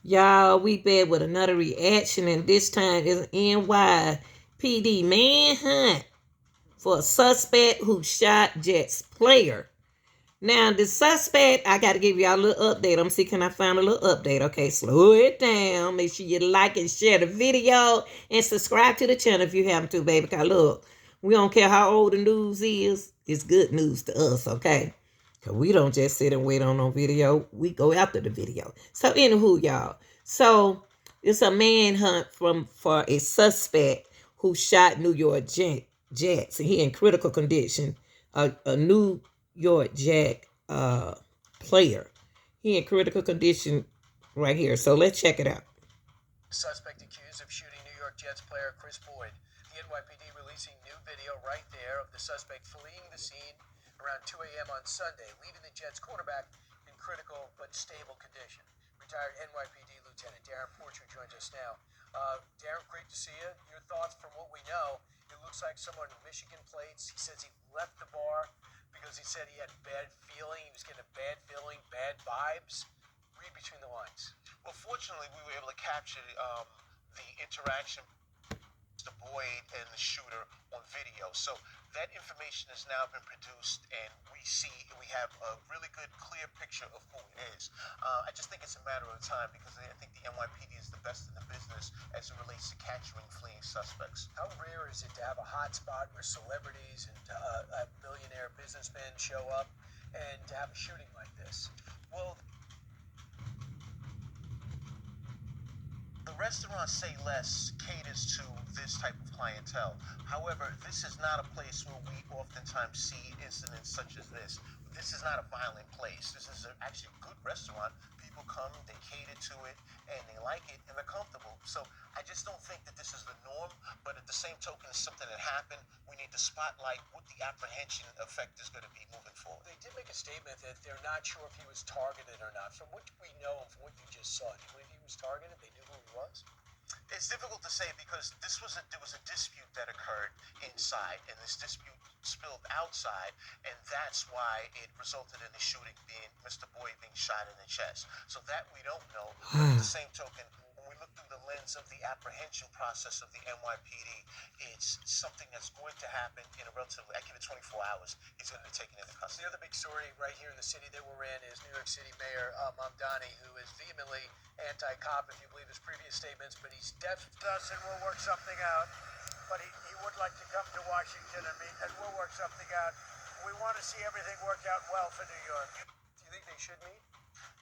Y'all, we back with another reaction, and this time is NYPD manhunt for a suspect who shot Jets player. Now, the suspect, I got to give y'all a little update. I'm see, can I find a little update? Okay, slow it down. Make sure you like and share the video and subscribe to the channel if you haven't to, baby. Because look, we don't care how old the news is. It's good news to us, okay? Because we don't just sit and wait on no video. We go after the video. So, anywho, y'all. So, it's a manhunt for a suspect who shot New York Jets. He in critical condition. A New York Jack player. He in critical condition right here. So, let's check it out. Suspect accused of shooting New York Jets player Kris Boyd. The NYPD releasing new video right there of the suspect fleeing the scene around 2 a.m. on Sunday, leaving the Jets quarterback in critical but stable condition. Retired NYPD Lieutenant Darren Porcher joins us now. Darren, great to see you. Your thoughts from what we know? It looks like someone in Michigan plates. He says he left the bar because he said he had bad feeling. He was getting a bad feeling, bad vibes. Read between the lines. Well, fortunately, we were able to capture the interaction the Boyd and the shooter on video. So that information has now been produced, and we have a really good, clear picture of who it is. I just think it's a matter of time because I think the NYPD is the best in the business as it relates to capturing fleeing suspects. How rare is it to have a hot spot where celebrities and billionaire businessmen show up and to have a shooting like this? Well, the restaurant Say Less caters to this type of clientele. However, this is not a place where we oftentimes see incidents such as this. This is not a violent place. This is actually a good restaurant. People come, they cater to it, and they like it, and they're comfortable. So I just don't think that this is the norm, but at the same token, it's something that happened. We need to spotlight what the apprehension effect is going to be moving forward. They did make a statement that they're not sure if he was targeted or not. From what we know and from what you just saw, do you believe he was targeted? They knew who he was? It's difficult to say because there was a dispute that occurred inside, and this dispute spilled outside, and that's why it resulted in the shooting being Mr. Boyd being shot in the chest. So that we don't know. But at the same token, when we look through the lens of the apprehension process of the NYPD, it's something that's going to happen in a relatively, I give it 24 hours, he's going to be taken into custody. The other big story right here in the city that we're in is New York City Mayor Mamdani, who is vehemently anti-cop, if you believe his previous statements, but he's definitely us and we'll work something out. But he would like to come to Washington and meet, and we'll work something out. We want to see everything work out well for New York. Do you think they should meet?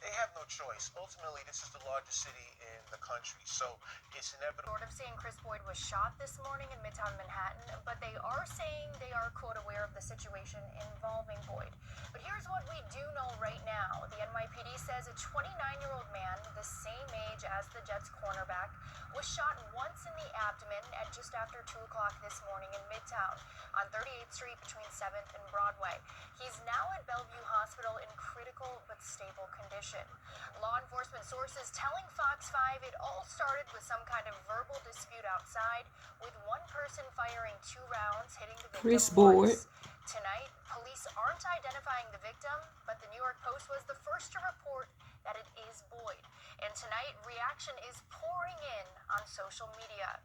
They have no choice. Ultimately, this is the largest city in the country, so it's inevitable. Sort of saying Kris Boyd was shot this morning in Midtown Manhattan, but they are saying they are, quote, aware of the situation involving Boyd. But here's what we do know right now. The NYPD says a 29-year-old man, the same age as the Jets cornerback, was shot once in the abdomen at just after 2 o'clock this morning in Midtown on 38th Street between 7th and Broadway. He's now at Bellevue Hospital in critical but stable condition. Law enforcement sources telling Fox 5 it all started with some kind of verbal dispute outside, with one person firing 2 rounds hitting the victim Kris Boyd. once. Tonight, police aren't identifying the victim, but the New York Post was the first to report that it is Boyd. And tonight, reaction is pouring in on social media.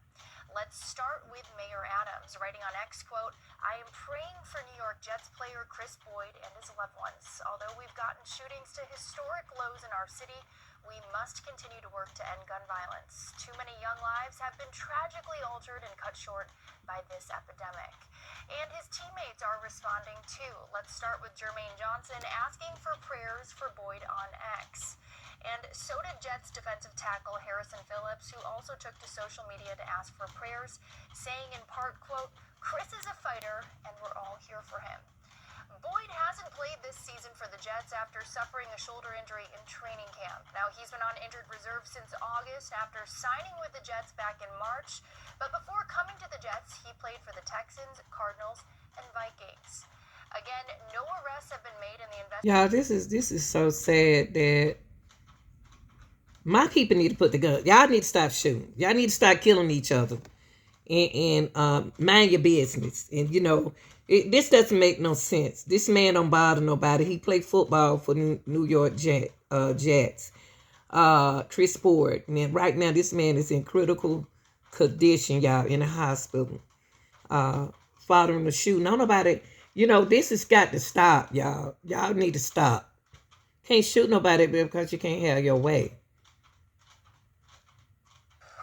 Let's start with Mayor Adams, writing on X, quote, "I am praying for New York Jets player Kris Boyd and his loved ones. Although we've gotten shootings to historic lows in our city, we must continue to work to end gun violence. Too many young lives have been tragically altered and cut short by this epidemic." And his teammates are responding too. Let's start with Jermaine Johnson asking for prayers for Boyd on X. And so did Jets defensive tackle Harrison Phillips, who also took to social media to ask for prayers, saying in part, quote, "Kris is a fighter and we're all here for him." Boyd hasn't played this season for the Jets after suffering a shoulder injury in training camp. Now, he's been on injured reserve since August after signing with the Jets back in March. But before coming to the Jets, he played for the Texans, Cardinals, and Vikings. Again, no arrests have been made in the investigation. Y'all, this is so sad that my people need to put the gun. Y'all need to stop shooting. Y'all need to start killing each other. And mind your business. And, you know, this doesn't make no sense. This man don't bother nobody. He played football for New York Jets. Kris Boyd. And right now, this man is in critical condition, y'all, in the hospital. Following the shooting. No, nobody, this has got to stop, y'all. Y'all need to stop. Can't shoot nobody because you can't have your way.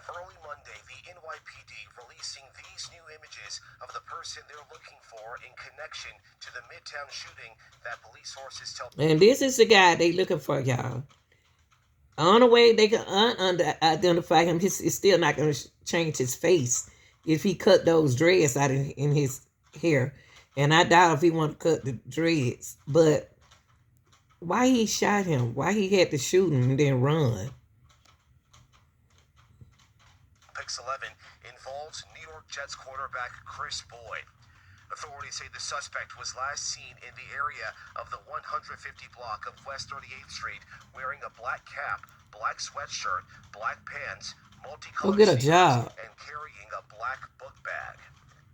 Early Monday, the NYPD releasing these new images of the person they're looking for in connection to the Midtown shooting that police sources tell. And this is the guy they looking for, y'all. The only way they can identify him, it's still not going to change his face if he cut those dreads out in his hair. And I doubt if he want to cut the dreads. But why he shot him? Why he had to shoot him and then run? Pix 11 involves New York Jets quarterback Kris Boyd. Authorities say the suspect was last seen in the area of the 150 block of West 38th Street wearing a black cap, black sweatshirt, black pants, multicolored get a sneakers, job. and carrying a black book bag.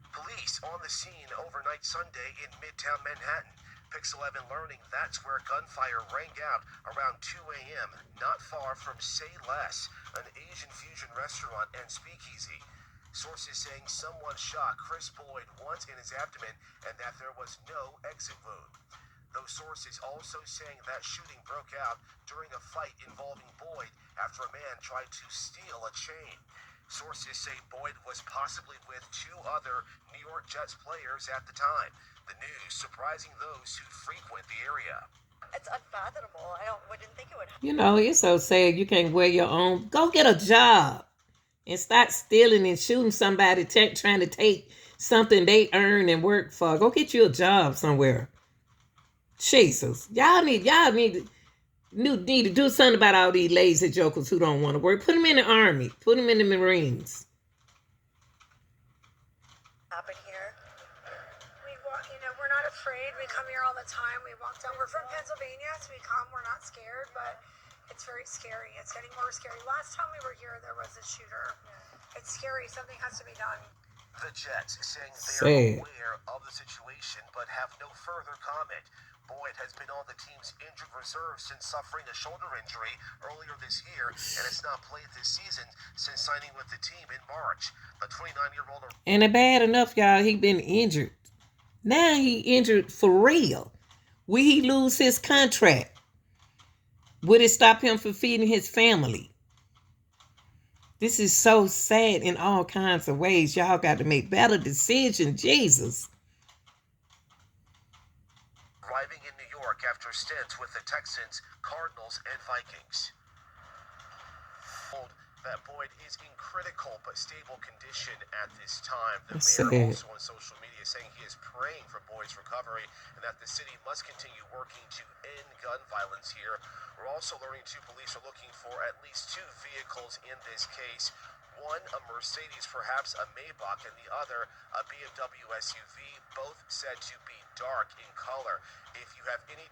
Police on the scene overnight Sunday in Midtown Manhattan. Pix 11 learning that's where gunfire rang out around 2 a.m., not far from Say Less, an Asian fusion restaurant and speakeasy. Sources saying someone shot Kris Boyd once in his abdomen and that there was no exit wound. Those sources also saying that shooting broke out during a fight involving Boyd after a man tried to steal a chain. Sources say Boyd was possibly with 2 other New York Jets players at the time. The news surprising those who frequent the area. It's unfathomable. Wouldn't think it would happen. It's so sad you can't wear your own. Go get a job and start stealing and shooting somebody trying to take something they earn and work for. Go get you a job somewhere. Jesus. Y'all need to do something about all these lazy jokers who don't want to work. Put them in the Army. Put them in the Marines. Happen here. We're not afraid. We come here all the time. We walk down. We're from Pennsylvania, so we come. We're not scared, but it's very scary. It's getting more scary. Last time we were here, there was a shooter. It's scary. Something has to be done. The Jets saying Sad. they're aware of the situation but have no further comment. Boyd has been on the team's injured reserve since suffering a shoulder injury earlier this year and has not played this season since signing with the team in March. The 29-year-old... And it bad enough, y'all, he been injured. Now he injured for real. Will he lose his contract? Would it stop him from feeding his family? This is so sad in all kinds of ways. Y'all got to make better decisions. Jesus. Arriving in New York after stints with the Texans, Cardinals, and Vikings. Told that Boyd is in critical but stable condition at this time. The That's mayor sad. also on social media saying he is praying for Boyd's recovery and that the city must continue working to end gun violence here. We're also learning police are looking for at least 2 vehicles in this case. One, a Mercedes, perhaps a Maybach, and the other, a BMW SUV, both said to be dark in color. If you have any